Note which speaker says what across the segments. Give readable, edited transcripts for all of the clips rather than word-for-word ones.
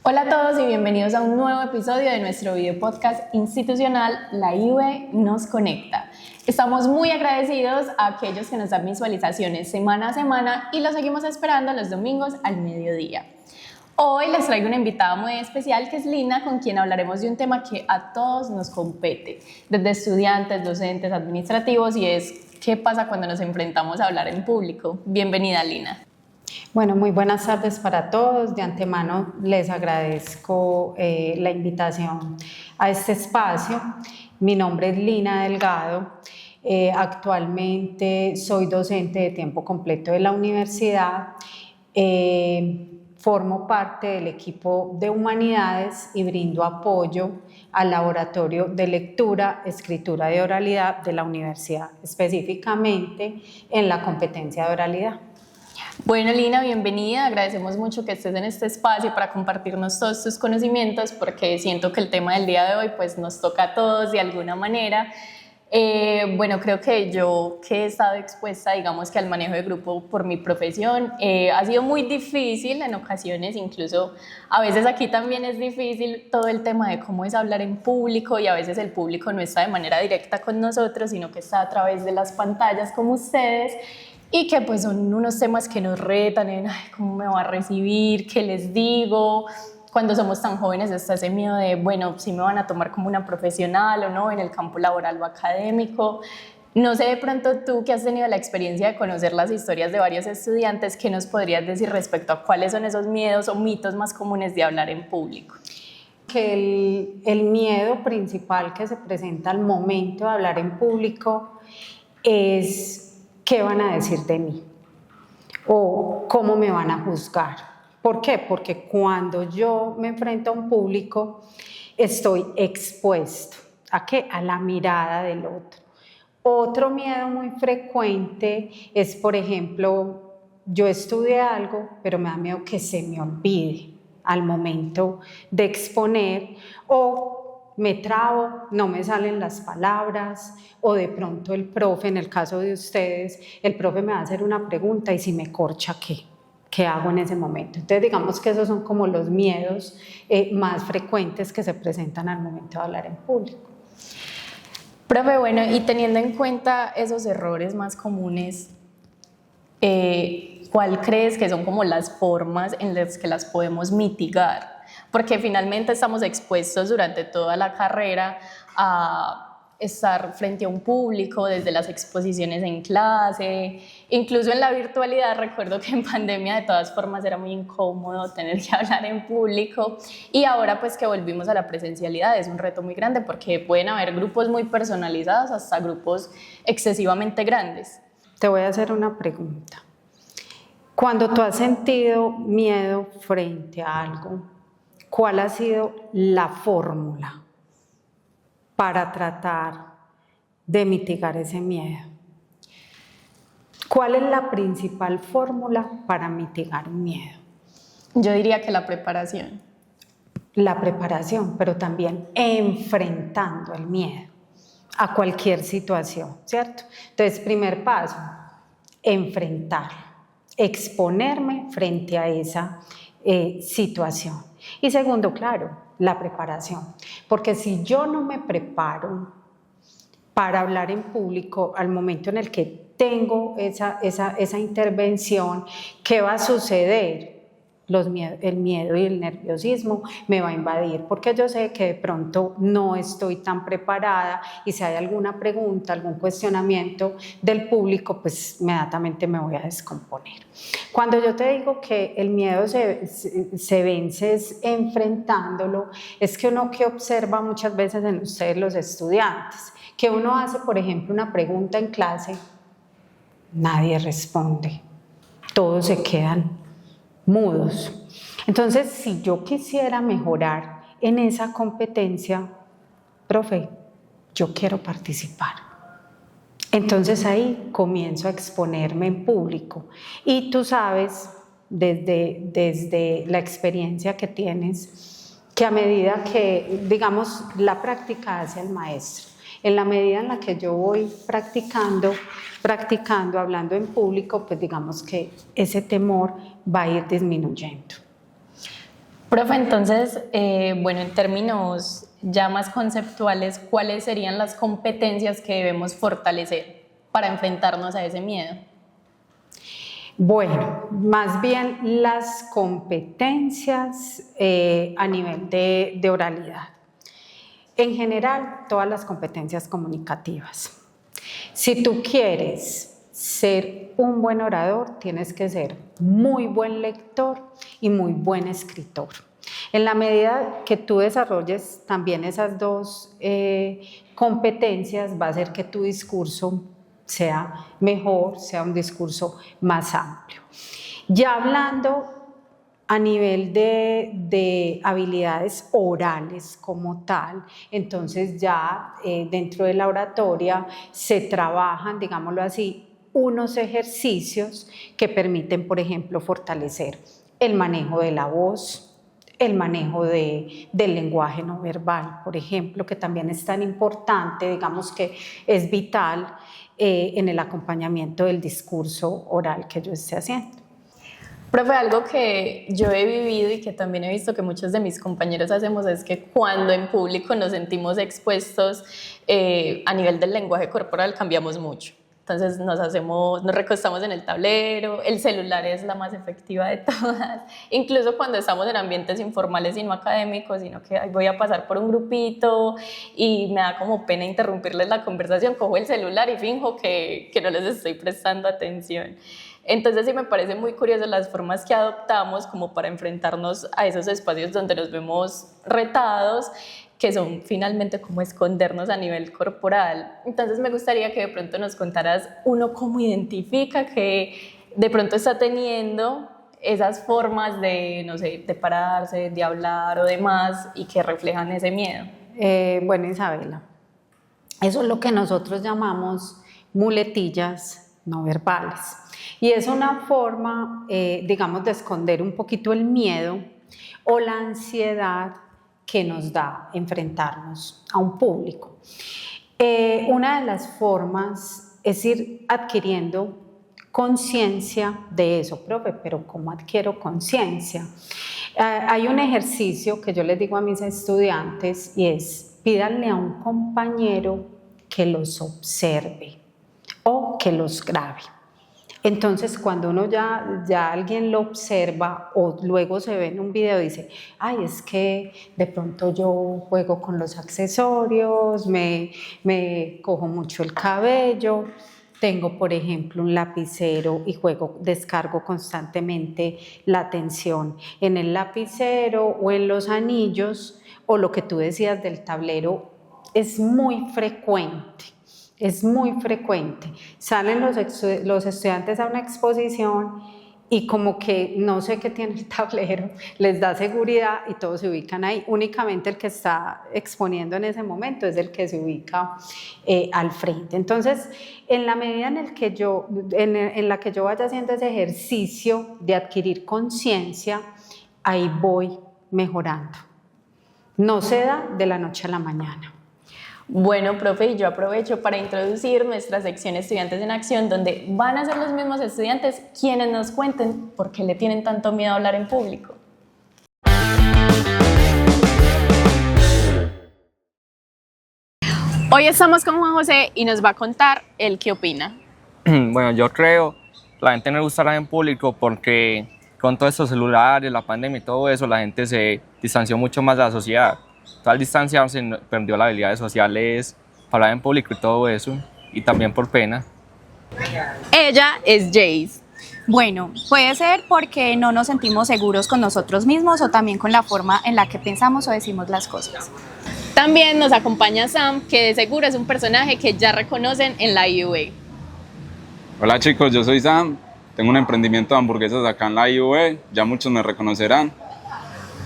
Speaker 1: Hola a todos y bienvenidos a un nuevo episodio de nuestro video podcast institucional La IUE nos conecta. Estamos muy agradecidos a aquellos que nos dan visualizaciones semana a semana y los seguimos esperando los domingos al mediodía. Hoy les traigo una invitada muy especial que es Lina, con quien hablaremos de un tema que a todos nos compete, desde estudiantes, docentes, administrativos, y es ¿qué pasa cuando nos enfrentamos a hablar en público? Bienvenida, Lina.
Speaker 2: Bueno, muy buenas tardes para todos. De antemano les agradezco la invitación a este espacio. Mi nombre es Lina Delgado. Actualmente soy docente de tiempo completo de la universidad. Formo parte del equipo de Humanidades y brindo apoyo al laboratorio de lectura, escritura y oralidad de la universidad, específicamente en la competencia de oralidad.
Speaker 1: Bueno, Lina, bienvenida. Agradecemos mucho que estés en este espacio para compartirnos todos tus conocimientos, porque siento que el tema del día de hoy pues, nos toca a todos de alguna manera. Bueno, creo que yo que he estado expuesta, digamos que al manejo de grupo por mi profesión, ha sido muy difícil en ocasiones, incluso a veces aquí también es difícil todo el tema de cómo es hablar en público, y a veces el público no está de manera directa con nosotros, sino que está a través de las pantallas como ustedes, y que pues son unos temas que nos retan en ay, cómo me va a recibir, qué les digo. Cuando somos tan jóvenes está ese miedo de, bueno, si me van a tomar como una profesional o no en el campo laboral o académico. No sé, de pronto tú que has tenido la experiencia de conocer las historias de varios estudiantes, ¿qué nos podrías decir respecto a cuáles son esos miedos o mitos más comunes de hablar en público?
Speaker 2: Que el miedo principal que se presenta al momento de hablar en público es ¿qué van a decir de mí? O ¿cómo me van a juzgar? ¿Por qué? Porque cuando yo me enfrento a un público, estoy expuesto ¿a qué? A la mirada del otro. Otro miedo muy frecuente es, por ejemplo, yo estudié algo, pero me da miedo que se me olvide al momento de exponer, o me trabo, no me salen las palabras, o de pronto el profe, en el caso de ustedes, el profe me va a hacer una pregunta y si me corcha, ¿qué hago en ese momento? Entonces digamos que esos son como los miedos más frecuentes que se presentan al momento de hablar en público.
Speaker 1: Profe, bueno, y teniendo en cuenta esos errores más comunes, ¿cuál crees que son como las formas en las que las podemos mitigar? Porque finalmente estamos expuestos durante toda la carrera a estar frente a un público, desde las exposiciones en clase, incluso en la virtualidad. Recuerdo que en pandemia de todas formas era muy incómodo tener que hablar en público, y ahora pues que volvimos a la presencialidad es un reto muy grande porque pueden haber grupos muy personalizados hasta grupos excesivamente grandes.
Speaker 2: Te voy a hacer una pregunta. Cuando tú has sentido miedo frente a algo, ¿cuál ha sido la fórmula para tratar de mitigar ese miedo? ¿Cuál es la principal fórmula para mitigar un miedo?
Speaker 1: Yo diría que la preparación.
Speaker 2: La preparación, pero también enfrentando el miedo a cualquier situación, ¿cierto? Entonces, primer paso, enfrentar, exponerme frente a esa situación. Y segundo, claro, la preparación, porque si yo no me preparo para hablar en público al momento en el que tengo esa intervención, ¿qué va a suceder? El miedo y el nerviosismo me va a invadir, porque yo sé que de pronto no estoy tan preparada, y si hay alguna pregunta, algún cuestionamiento del público, pues inmediatamente me voy a descomponer. Cuando yo te digo que el miedo se vence enfrentándolo, es que uno que observa muchas veces en ustedes los estudiantes, que uno hace, por ejemplo, una pregunta en clase, nadie responde, todos se quedan mudos. Entonces, si yo quisiera mejorar en esa competencia, profe, yo quiero participar. Entonces ahí comienzo a exponerme en público, y tú sabes desde la experiencia que tienes que a medida que, digamos, la práctica hace al maestro. En la medida en la que yo voy practicando, hablando en público, pues digamos que ese temor va a ir disminuyendo.
Speaker 1: Profe, entonces, bueno, en términos ya más conceptuales, ¿cuáles serían las competencias que debemos fortalecer para enfrentarnos a ese miedo?
Speaker 2: Bueno, más bien las competencias a nivel de oralidad. En general, todas las competencias comunicativas. Si tú quieres ser un buen orador, tienes que ser muy buen lector y muy buen escritor. En la medida que tú desarrolles también esas dos competencias, va a hacer que tu discurso sea mejor, sea un discurso más amplio. Ya hablando a nivel de habilidades orales como tal, entonces ya dentro de la oratoria se trabajan, digámoslo así, unos ejercicios que permiten, por ejemplo, fortalecer el manejo de la voz, el manejo del lenguaje no verbal, por ejemplo, que también es tan importante, digamos que es vital en el acompañamiento del discurso oral que yo esté haciendo.
Speaker 1: Profe, algo que yo he vivido y que también he visto que muchos de mis compañeros hacemos es que cuando en público nos sentimos expuestos a nivel del lenguaje corporal cambiamos mucho. Entonces nos recostamos en el tablero, el celular es la más efectiva de todas, incluso cuando estamos en ambientes informales y no académicos, sino que voy a pasar por un grupito y me da como pena interrumpirles la conversación, cojo el celular y finjo que no les estoy prestando atención. Entonces sí me parece muy curioso las formas que adoptamos como para enfrentarnos a esos espacios donde nos vemos retados, que son finalmente como escondernos a nivel corporal. Entonces me gustaría que de pronto nos contaras uno cómo identifica que de pronto está teniendo esas formas de, no sé, de pararse, de hablar o demás y que reflejan ese miedo.
Speaker 2: Bueno, Isabela, eso es lo que nosotros llamamos muletillas no verbales. Y es una forma, digamos, de esconder un poquito el miedo o la ansiedad que nos da enfrentarnos a un público. Una de las formas es ir adquiriendo conciencia de eso, profe, pero ¿cómo adquiero conciencia? Hay un ejercicio que yo les digo a mis estudiantes y es: pídanle a un compañero que los observe o que los grabe. Entonces, cuando uno ya alguien lo observa o luego se ve en un video y dice, ay, es que de pronto yo juego con los accesorios, me cojo mucho el cabello, tengo, por ejemplo, un lapicero y descargo constantemente la tensión en el lapicero o en los anillos, o lo que tú decías del tablero, es muy frecuente. Es muy frecuente. Salen los estudiantes a una exposición y como que no sé qué tiene el tablero, les da seguridad y todos se ubican ahí. Únicamente el que está exponiendo en ese momento es el que se ubica al frente. Entonces, en la medida en la que yo vaya haciendo ese ejercicio de adquirir conciencia, ahí voy mejorando. No se da de la noche a la mañana.
Speaker 1: Bueno, profe, y yo aprovecho para introducir nuestra sección Estudiantes en Acción, donde van a ser los mismos estudiantes quienes nos cuenten por qué le tienen tanto miedo a hablar en público. Hoy estamos con Juan José y nos va a contar él qué opina.
Speaker 3: Bueno, yo creo que la gente no le gusta hablar en público porque con todos estos celulares, la pandemia y todo eso, la gente se distanció mucho más de la sociedad. Al distanciarse perdió las habilidades sociales para hablar en público y todo eso, y también por pena.
Speaker 1: Ella es Jace.
Speaker 4: Bueno, puede ser porque no nos sentimos seguros con nosotros mismos o también con la forma en la que pensamos o decimos las cosas.
Speaker 1: También nos acompaña Sam, que de seguro es un personaje que ya reconocen en la IUE.
Speaker 5: Hola chicos, yo soy Sam, tengo un emprendimiento de hamburguesas acá en la IUE, ya muchos me reconocerán.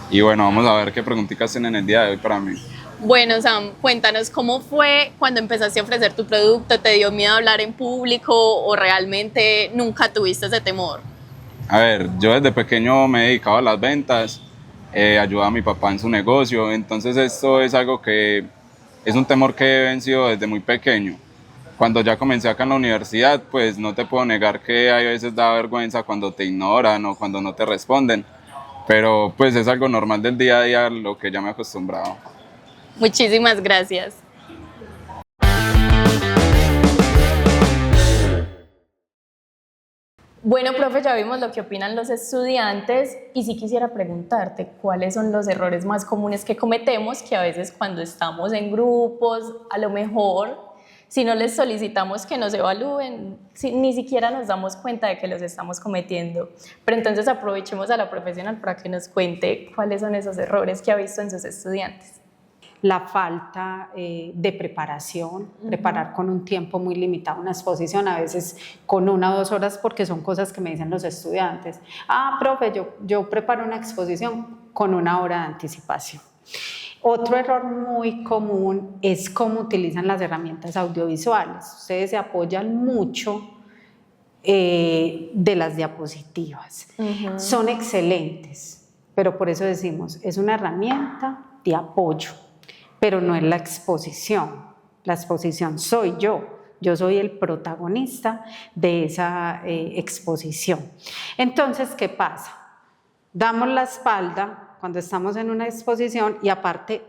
Speaker 5: Y bueno, vamos a ver qué preguntitas tienen el día de hoy para mí.
Speaker 1: Bueno, Sam, cuéntanos cómo fue cuando empezaste a ofrecer tu producto. ¿Te dio miedo hablar en público o realmente nunca tuviste ese temor?
Speaker 5: A ver, yo desde pequeño me he dedicado a las ventas, ayudaba a mi papá en su negocio, entonces esto es algo que es un temor que he vencido desde muy pequeño. Cuando ya comencé acá en la universidad, pues no te puedo negar que hay veces da vergüenza cuando te ignoran o cuando no te responden. pero pues es algo normal del día a día, lo que ya me he acostumbrado.
Speaker 1: Muchísimas gracias. Bueno, profe, ya vimos lo que opinan los estudiantes y sí quisiera preguntarte cuáles son los errores más comunes que cometemos, que a veces cuando estamos en grupos, a lo mejor si no les solicitamos que nos evalúen, ni siquiera nos damos cuenta de que los estamos cometiendo. Pero entonces aprovechemos a la profesional para que nos cuente cuáles son esos errores que ha visto en sus estudiantes.
Speaker 2: La falta de preparación, preparar con un tiempo muy limitado una exposición, a veces con 1 o 2 horas, porque son cosas que me dicen los estudiantes. Profe, yo preparo una exposición con 1 hora de anticipación. Otro error muy común es cómo utilizan las herramientas audiovisuales. Ustedes se apoyan mucho de las diapositivas. Son excelentes, pero por eso decimos, es una herramienta de apoyo, pero no es la exposición. La exposición soy yo soy el protagonista de esa exposición. Entonces, ¿qué pasa? Damos la espalda cuando estamos en una exposición y aparte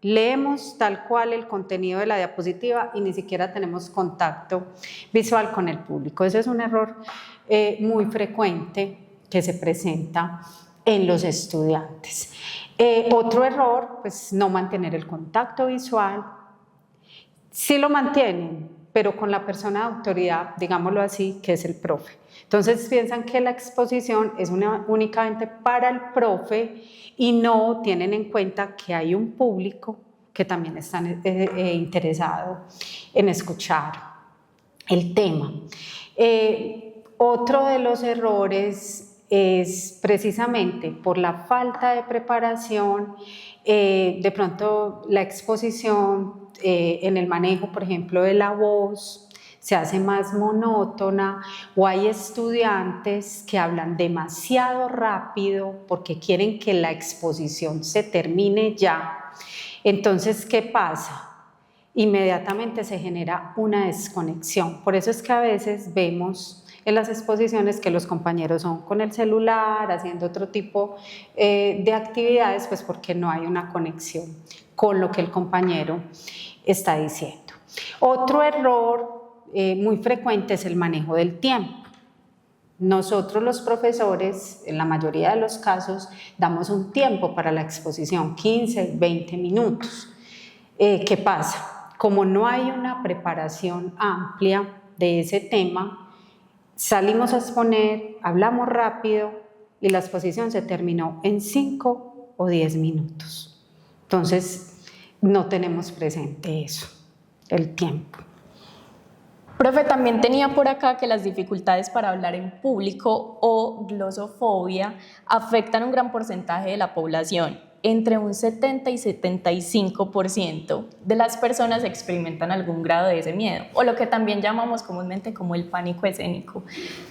Speaker 2: leemos tal cual el contenido de la diapositiva y ni siquiera tenemos contacto visual con el público. Ese es un error muy frecuente que se presenta en los estudiantes. Otro error, pues no mantener el contacto visual. Sí lo mantienen, pero con la persona de autoridad, digámoslo así, que es el profe. Entonces piensan que la exposición es únicamente para el profe y no tienen en cuenta que hay un público que también está interesado en escuchar el tema. Otro de los errores es precisamente por la falta de preparación, de pronto la exposición en el manejo, por ejemplo, de la voz, se hace más monótona, o hay estudiantes que hablan demasiado rápido porque quieren que la exposición se termine ya. Entonces, ¿qué pasa? Inmediatamente se genera una desconexión. Por eso es que a veces vemos en las exposiciones que los compañeros son con el celular, haciendo otro tipo de actividades, pues porque no hay una conexión con lo que el compañero está diciendo. Otro error muy frecuente es el manejo del tiempo. Nosotros los profesores, en la mayoría de los casos, damos un tiempo para la exposición, 15, 20 minutos. ¿Qué pasa? Como no hay una preparación amplia de ese tema, salimos a exponer, hablamos rápido y la exposición se terminó en 5 o 10 minutos. Entonces, no tenemos presente eso, el tiempo.
Speaker 1: Profe, también tenía por acá que las dificultades para hablar en público o glosofobia afectan un gran porcentaje de la población. Entre un 70 y 75% de las personas experimentan algún grado de ese miedo, o lo que también llamamos comúnmente como el pánico escénico.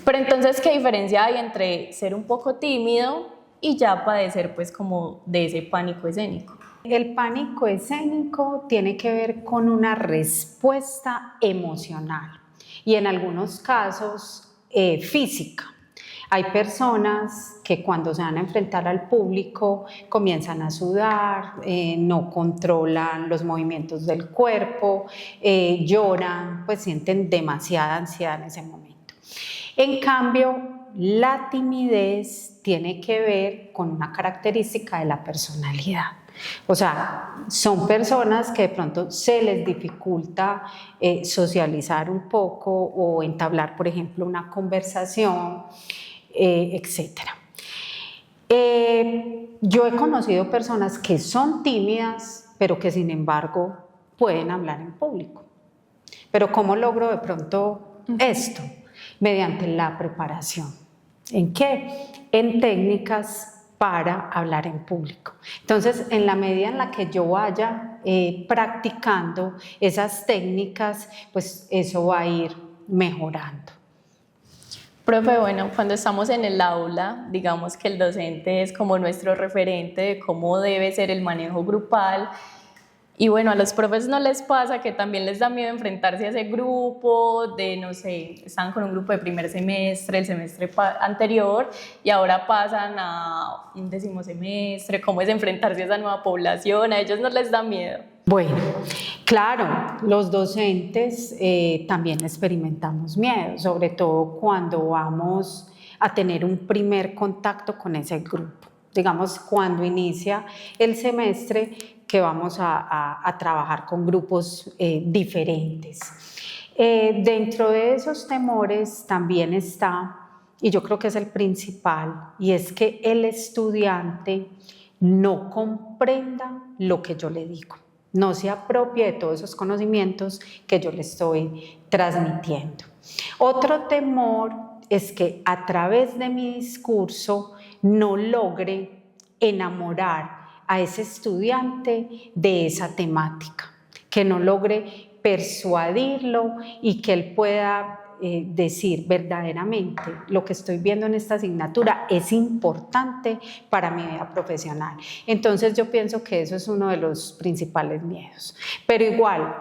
Speaker 1: Pero entonces, ¿qué diferencia hay entre ser un poco tímido y ya padecer pues como de ese pánico escénico?
Speaker 2: El pánico escénico tiene que ver con una respuesta emocional y en algunos casos física. Hay personas que cuando se van a enfrentar al público comienzan a sudar, no controlan los movimientos del cuerpo, lloran, pues sienten demasiada ansiedad en ese momento. En cambio, la timidez tiene que ver con una característica de la personalidad. O sea, son personas que de pronto se les dificulta socializar un poco o entablar, por ejemplo, una conversación, etc. Yo he conocido personas que son tímidas, pero que sin embargo pueden hablar en público. Pero ¿cómo logro de pronto esto? Mediante la preparación. ¿En qué? En técnicas para hablar en público. Entonces, en la medida en la que yo vaya practicando esas técnicas, pues eso va a ir mejorando.
Speaker 1: Profe, bueno, cuando estamos en el aula, digamos que el docente es como nuestro referente de cómo debe ser el manejo grupal. Y bueno, a los profes no les pasa que también les da miedo enfrentarse a ese grupo de, no sé, estaban con un grupo de primer semestre, el semestre anterior, y ahora pasan a un 10º semestre. ¿Cómo es enfrentarse a esa nueva población? ¿A ellos no les da miedo?
Speaker 2: Bueno, claro, los docentes también experimentamos miedo, sobre todo cuando vamos a tener un primer contacto con ese grupo. Digamos, cuando inicia el semestre, que vamos a trabajar con grupos diferentes. Dentro de esos temores también está, y yo creo que es el principal, y es que el estudiante no comprenda lo que yo le digo, no se apropie de todos esos conocimientos que yo le estoy transmitiendo. Otro temor es que a través de mi discurso no logre enamorar a ese estudiante de esa temática, que no logre persuadirlo y que él pueda decir verdaderamente lo que estoy viendo en esta asignatura es importante para mi vida profesional. Entonces yo pienso que eso es uno de los principales miedos. Pero igual,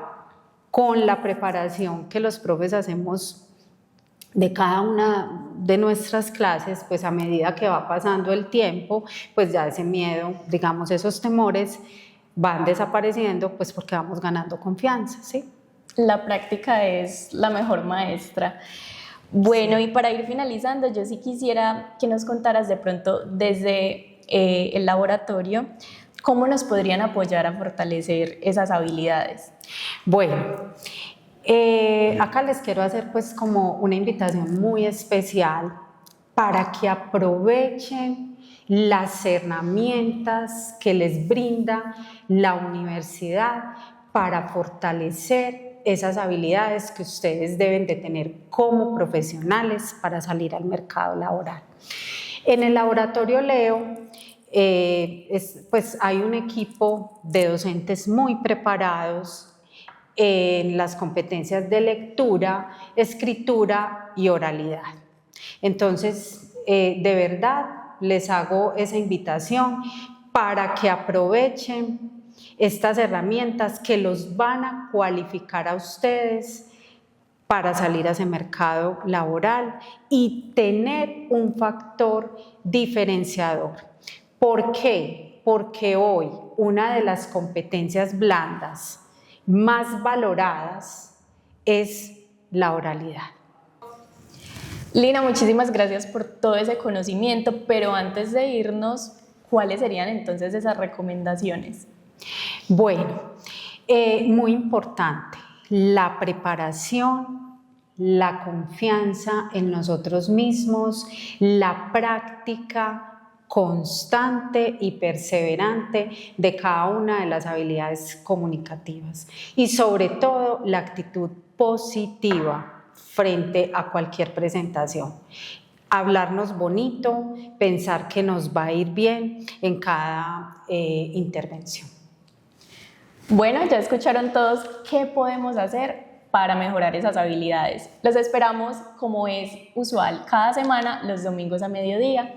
Speaker 2: con la preparación que los profes hacemos de cada una de nuestras clases, pues a medida que va pasando el tiempo, pues ya ese miedo, digamos, esos temores van desapareciendo, pues porque vamos ganando confianza, ¿sí?
Speaker 1: La práctica es la mejor maestra. Bueno, y para ir finalizando, yo sí quisiera que nos contaras de pronto desde el laboratorio, ¿cómo nos podrían apoyar a fortalecer esas habilidades?
Speaker 2: Bueno, acá les quiero hacer pues como una invitación muy especial para que aprovechen las herramientas que les brinda la universidad para fortalecer esas habilidades que ustedes deben de tener como profesionales para salir al mercado laboral. En el laboratorio Leo, pues hay un equipo de docentes muy preparados en las competencias de lectura, escritura y oralidad. Entonces, de verdad, les hago esa invitación para que aprovechen estas herramientas que los van a cualificar a ustedes para salir a ese mercado laboral y tener un factor diferenciador. ¿Por qué? Porque hoy una de las competencias blandas más valoradas es la oralidad.
Speaker 1: Lina, muchísimas gracias por todo ese conocimiento, pero antes de irnos, ¿cuáles serían entonces esas recomendaciones?
Speaker 2: Bueno, muy importante, la preparación, la confianza en nosotros mismos, la práctica constante y perseverante de cada una de las habilidades comunicativas y sobre todo la actitud positiva frente a cualquier presentación. Hablarnos bonito, pensar que nos va a ir bien en cada intervención.
Speaker 1: Bueno, ya escucharon todos qué podemos hacer para mejorar esas habilidades. Los esperamos, como es usual, cada semana, los domingos a mediodía.